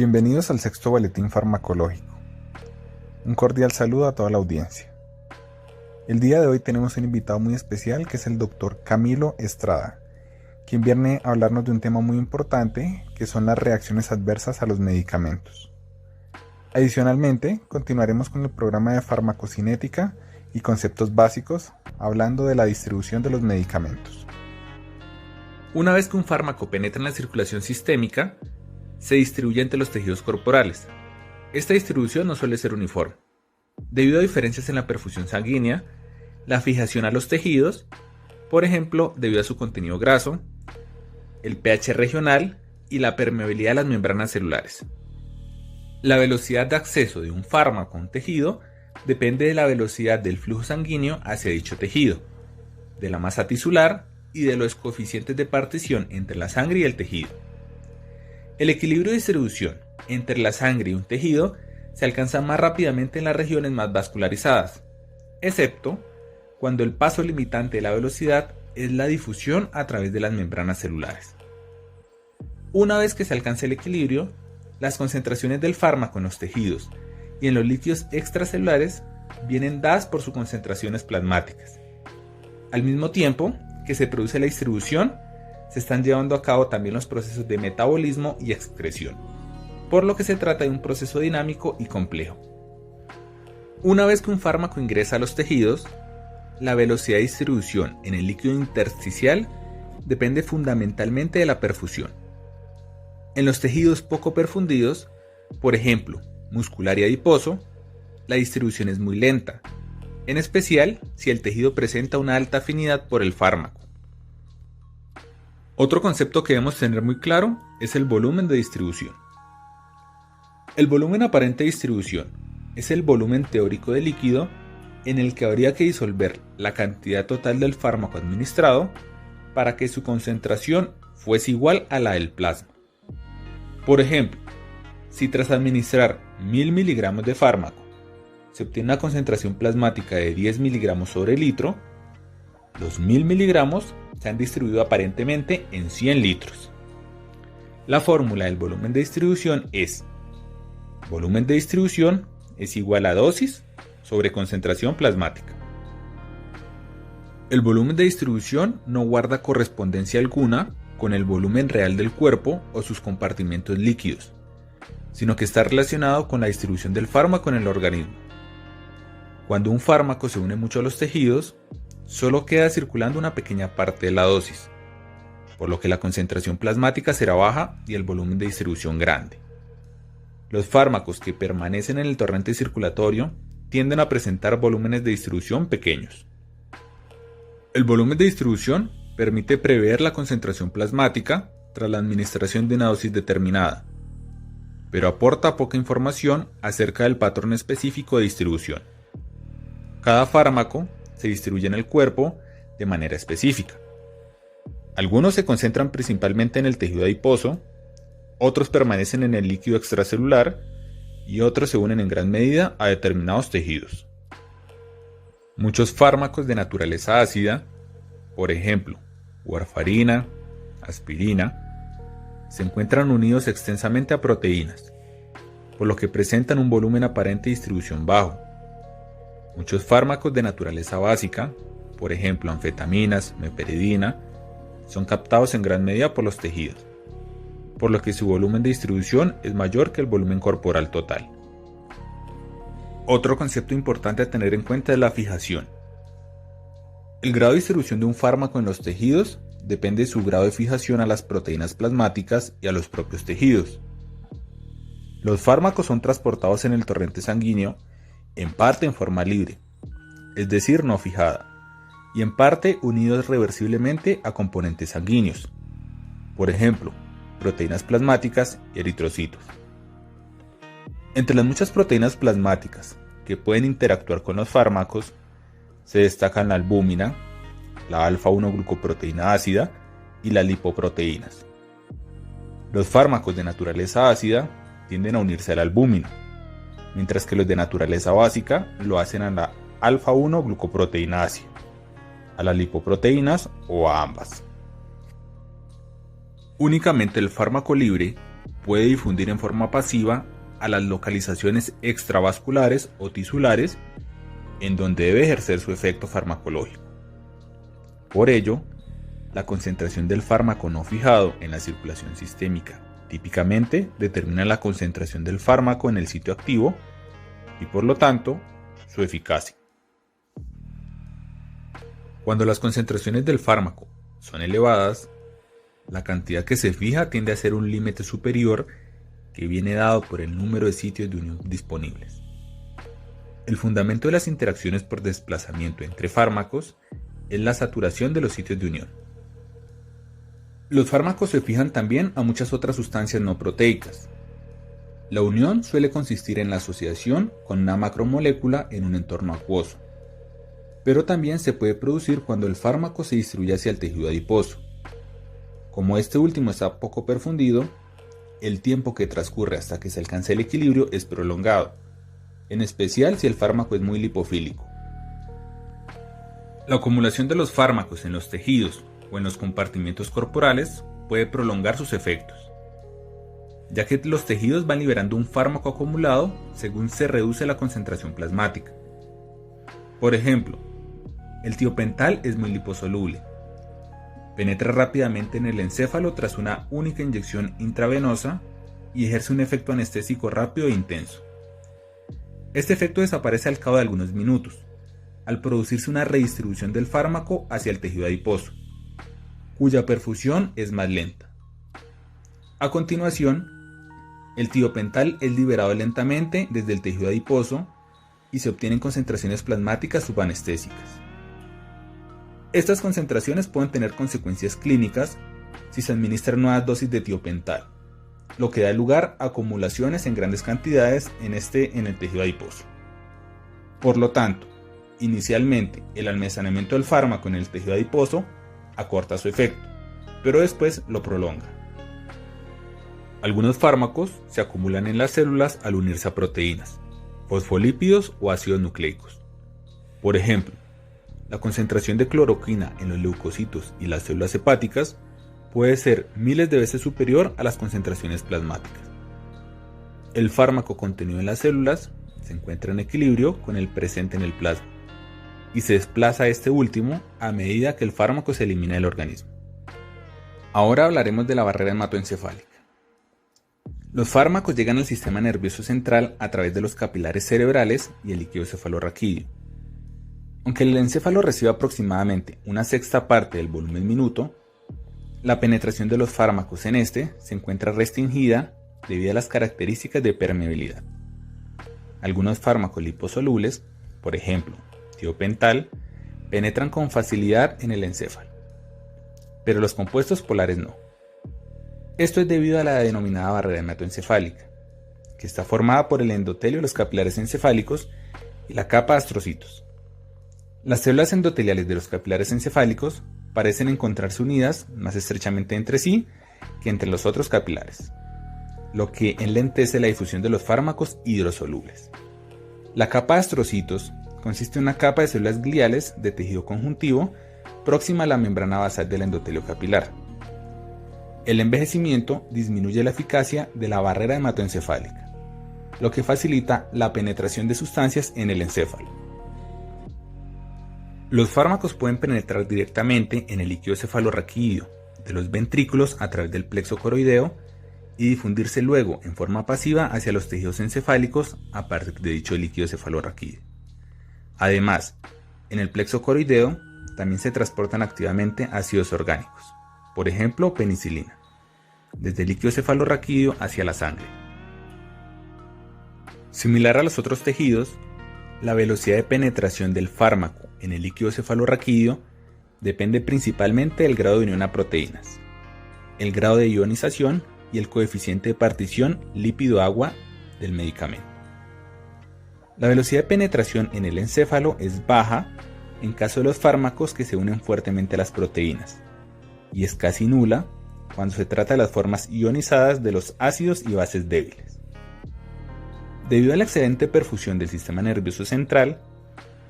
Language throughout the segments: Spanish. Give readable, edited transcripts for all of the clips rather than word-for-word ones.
Bienvenidos al sexto boletín farmacológico. Un cordial saludo a toda la audiencia. El día de hoy tenemos un invitado muy especial que es el Dr. Camilo Estrada, quien viene a hablarnos de un tema muy importante que son las reacciones adversas a los medicamentos. Adicionalmente, continuaremos con el programa de farmacocinética y conceptos básicos, hablando de la distribución de los medicamentos. Una vez que un fármaco penetra en la circulación sistémica, se distribuye entre los tejidos corporales. Esta distribución no suele ser uniforme. Debido a diferencias en la perfusión sanguínea, la fijación a los tejidos, por ejemplo, debido a su contenido graso, el pH regional y la permeabilidad de las membranas celulares. La velocidad de acceso de un fármaco a un tejido depende de la velocidad del flujo sanguíneo hacia dicho tejido, de la masa tisular y de los coeficientes de partición entre la sangre y el tejido. El equilibrio de distribución entre la sangre y un tejido se alcanza más rápidamente en las regiones más vascularizadas, excepto cuando el paso limitante de la velocidad es la difusión a través de las membranas celulares. Una vez que se alcanza el equilibrio, las concentraciones del fármaco en los tejidos y en los líquidos extracelulares vienen dadas por sus concentraciones plasmáticas. Al mismo tiempo que se produce la distribución, se están llevando a cabo también los procesos de metabolismo y excreción, por lo que se trata de un proceso dinámico y complejo. Una vez que un fármaco ingresa a los tejidos, la velocidad de distribución en el líquido intersticial depende fundamentalmente de la perfusión. En los tejidos poco perfundidos, por ejemplo, muscular y adiposo, la distribución es muy lenta, en especial si el tejido presenta una alta afinidad por el fármaco. Otro concepto que debemos tener muy claro es el volumen de distribución. El volumen aparente de distribución es el volumen teórico del líquido en el que habría que disolver la cantidad total del fármaco administrado para que su concentración fuese igual a la del plasma. Por ejemplo, si tras administrar 1000 miligramos de fármaco se obtiene una concentración plasmática de 10 miligramos sobre litro, los 1000 miligramos se han distribuido aparentemente en 100 litros. La fórmula del volumen de distribución es: volumen de distribución es igual a dosis sobre concentración plasmática. El volumen de distribución no guarda correspondencia alguna con el volumen real del cuerpo o sus compartimentos líquidos, sino que está relacionado con la distribución del fármaco en el organismo. Cuando un fármaco se une mucho a los tejidos, solo queda circulando una pequeña parte de la dosis, por lo que la concentración plasmática será baja y el volumen de distribución grande. Los fármacos que permanecen en el torrente circulatorio tienden a presentar volúmenes de distribución pequeños. El volumen de distribución permite prever la concentración plasmática tras la administración de una dosis determinada, pero aporta poca información acerca del patrón específico de distribución. Cada fármaco se distribuye en el cuerpo de manera específica. Algunos se concentran principalmente en el tejido adiposo, otros permanecen en el líquido extracelular y otros se unen en gran medida a determinados tejidos. Muchos fármacos de naturaleza ácida, por ejemplo, warfarina, aspirina, se encuentran unidos extensamente a proteínas, por lo que presentan un volumen aparente de distribución bajo. Muchos fármacos de naturaleza básica, por ejemplo anfetaminas, meperidina, son captados en gran medida por los tejidos, por lo que su volumen de distribución es mayor que el volumen corporal total. Otro concepto importante a tener en cuenta es la fijación. El grado de distribución de un fármaco en los tejidos depende de su grado de fijación a las proteínas plasmáticas y a los propios tejidos. Los fármacos son transportados en el torrente sanguíneo en parte en forma libre, es decir, no fijada, y en parte unidos reversiblemente a componentes sanguíneos, por ejemplo, proteínas plasmáticas y eritrocitos. Entre las muchas proteínas plasmáticas que pueden interactuar con los fármacos, se destacan la albúmina, la alfa-1-glucoproteína ácida y las lipoproteínas. Los fármacos de naturaleza ácida tienden a unirse a la albúmina, mientras que los de naturaleza básica lo hacen a la alfa-1-glucoproteína ácida, a las lipoproteínas o a ambas. Únicamente el fármaco libre puede difundir en forma pasiva a las localizaciones extravasculares o tisulares en donde debe ejercer su efecto farmacológico. Por ello, la concentración del fármaco no fijado en la circulación sistémica típicamente determina la concentración del fármaco en el sitio activo y por lo tanto su eficacia. Cuando las concentraciones del fármaco son elevadas, la cantidad que se fija tiende a ser un límite superior que viene dado por el número de sitios de unión disponibles. El fundamento de las interacciones por desplazamiento entre fármacos es la saturación de los sitios de unión. Los fármacos se fijan también a muchas otras sustancias no proteicas. La unión suele consistir en la asociación con una macromolécula en un entorno acuoso, pero también se puede producir cuando el fármaco se distribuye hacia el tejido adiposo. Como este último está poco perfundido, el tiempo que transcurre hasta que se alcance el equilibrio es prolongado, en especial si el fármaco es muy lipofílico. La acumulación de los fármacos en los tejidos o en los compartimentos corporales puede prolongar sus efectos, ya que los tejidos van liberando un fármaco acumulado según se reduce la concentración plasmática. Por ejemplo, el tiopental es muy liposoluble. Penetra rápidamente en el encéfalo tras una única inyección intravenosa y ejerce un efecto anestésico rápido e intenso. Este efecto desaparece al cabo de algunos minutos, al producirse una redistribución del fármaco hacia el tejido adiposo, cuya perfusión es más lenta. A continuación, el tiopental es liberado lentamente desde el tejido adiposo y se obtienen concentraciones plasmáticas subanestésicas. Estas concentraciones pueden tener consecuencias clínicas si se administran nuevas dosis de tiopental, lo que da lugar a acumulaciones en grandes cantidades en el tejido adiposo. Por lo tanto, inicialmente el almacenamiento del fármaco en el tejido adiposo acorta su efecto, pero después lo prolonga. Algunos fármacos se acumulan en las células al unirse a proteínas, fosfolípidos o ácidos nucleicos. Por ejemplo, la concentración de cloroquina en los leucocitos y las células hepáticas puede ser miles de veces superior a las concentraciones plasmáticas. El fármaco contenido en las células se encuentra en equilibrio con el presente en el plasma y se desplaza a este último a medida que el fármaco se elimina del organismo. Ahora hablaremos de la barrera hematoencefálica. Los fármacos llegan al sistema nervioso central a través de los capilares cerebrales y el líquido cefalorraquídeo. Aunque el encéfalo recibe aproximadamente una sexta parte del volumen minuto, la penetración de los fármacos en este se encuentra restringida debido a las características de permeabilidad. Algunos fármacos liposolubles, por ejemplo, tiopental, penetran con facilidad en el encéfalo, pero los compuestos polares no. Esto es debido a la denominada barrera hematoencefálica, que está formada por el endotelio de los capilares encefálicos y la capa de astrocitos. Las células endoteliales de los capilares encefálicos parecen encontrarse unidas más estrechamente entre sí que entre los otros capilares, lo que enlentece la difusión de los fármacos hidrosolubles. La capa de astrocitos consiste en una capa de células gliales de tejido conjuntivo próxima a la membrana basal del endotelio capilar. El envejecimiento disminuye la eficacia de la barrera hematoencefálica, lo que facilita la penetración de sustancias en el encéfalo. Los fármacos pueden penetrar directamente en el líquido cefalorraquídeo de los ventrículos a través del plexo coroideo y difundirse luego en forma pasiva hacia los tejidos encefálicos a partir de dicho líquido cefalorraquídeo. Además, en el plexo coroideo también se transportan activamente ácidos orgánicos, por ejemplo penicilina, desde el líquido cefalorraquídeo hacia la sangre. Similar a los otros tejidos, la velocidad de penetración del fármaco en el líquido cefalorraquídeo depende principalmente del grado de unión a proteínas, el grado de ionización y el coeficiente de partición lípido-agua del medicamento. La velocidad de penetración en el encéfalo es baja en caso de los fármacos que se unen fuertemente a las proteínas y es casi nula cuando se trata de las formas ionizadas de los ácidos y bases débiles. Debido a la excelente perfusión del sistema nervioso central,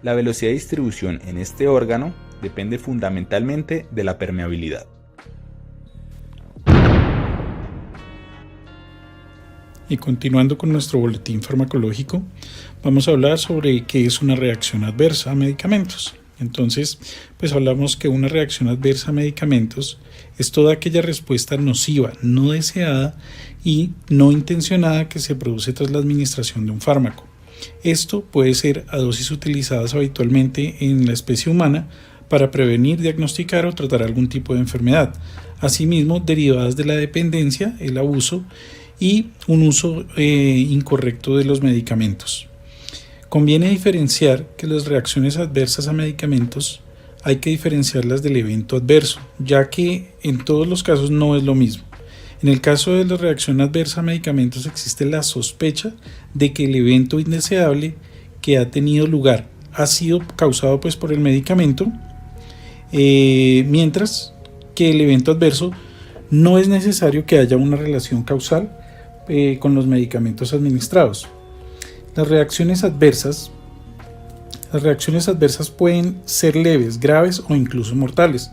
la velocidad de distribución en este órgano depende fundamentalmente de la permeabilidad. Y continuando con nuestro boletín farmacológico, vamos a hablar sobre qué es una reacción adversa a medicamentos. Entonces, pues hablamos que una reacción adversa a medicamentos es toda aquella respuesta nociva, no deseada y no intencionada que se produce tras la administración de un fármaco. Esto puede ser a dosis utilizadas habitualmente en la especie humana para prevenir, diagnosticar o tratar algún tipo de enfermedad. Asimismo, derivadas de la dependencia, el abuso y un uso incorrecto de los medicamentos. Conviene diferenciar que las reacciones adversas a medicamentos hay que diferenciarlas del evento adverso, ya que en todos los casos no es lo mismo. En el caso de la reacción adversa a medicamentos existe la sospecha de que el evento indeseable que ha tenido lugar ha sido causado por el medicamento, mientras que el evento adverso no es necesario que haya una relación causal con los medicamentos administrados. Las reacciones adversas pueden ser leves, graves o incluso mortales,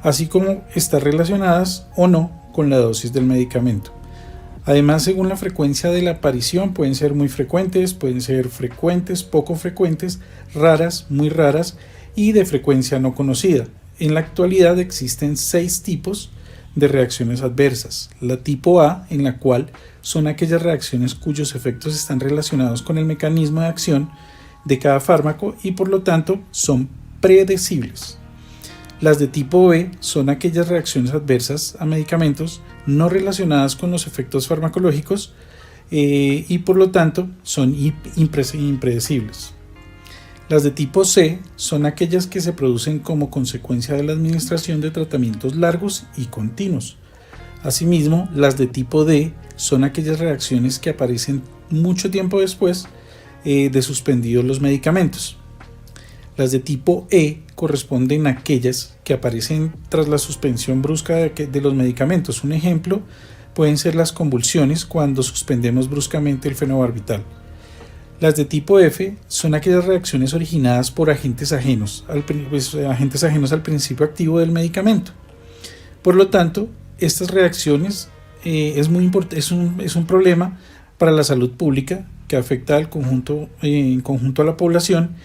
así como estar relacionadas o no con la dosis del medicamento. Además, según la frecuencia de la aparición, pueden ser muy frecuentes, pueden ser frecuentes, poco frecuentes, raras, muy raras y de frecuencia no conocida. En la actualidad existen 6 tipos de reacciones adversas. La tipo A, en la cual son aquellas reacciones cuyos efectos están relacionados con el mecanismo de acción de cada fármaco y por lo tanto son predecibles. Las de tipo B son aquellas reacciones adversas a medicamentos no relacionadas con los efectos farmacológicos y por lo tanto son impredecibles. Las de tipo C son aquellas que se producen como consecuencia de la administración de tratamientos largos y continuos. Asimismo, las de tipo D son aquellas reacciones que aparecen mucho tiempo después de suspendidos los medicamentos. Las de tipo E corresponden a aquellas que aparecen tras la suspensión brusca de los medicamentos. Un ejemplo pueden ser las convulsiones cuando suspendemos bruscamente el fenobarbital. Las de tipo F son aquellas reacciones originadas por agentes ajenos al principio activo del medicamento. Por lo tanto, estas reacciones es un problema para la salud pública que afecta en conjunto a la población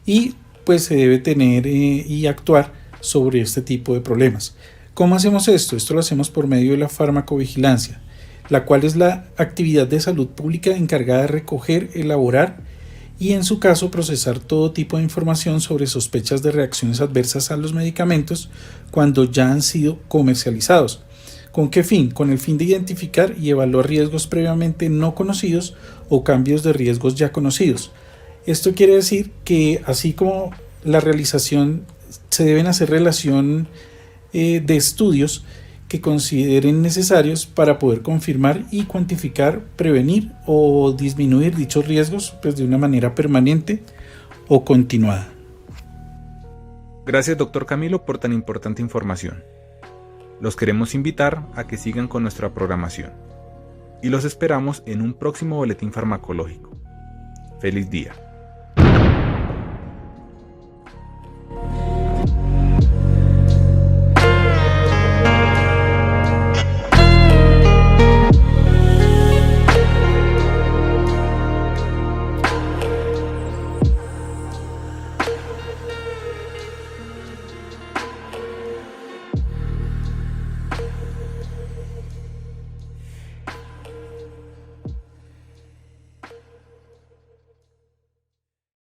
y pues se debe tener y actuar sobre este tipo de problemas. ¿Cómo hacemos esto? Esto lo hacemos por medio de la farmacovigilancia, la cual es la actividad de salud pública encargada de recoger, elaborar y en su caso procesar todo tipo de información sobre sospechas de reacciones adversas a los medicamentos cuando ya han sido comercializados. ¿Con qué fin? Con el fin de identificar y evaluar riesgos previamente no conocidos o cambios de riesgos ya conocidos. Esto quiere decir que así como la realización se deben hacer relación de estudios que consideren necesarios para poder confirmar y cuantificar, prevenir o disminuir dichos riesgos de una manera permanente o continuada. Gracias, doctor Camilo, por tan importante información. Los queremos invitar a que sigan con nuestra programación y los esperamos en un próximo boletín farmacológico. ¡Feliz día!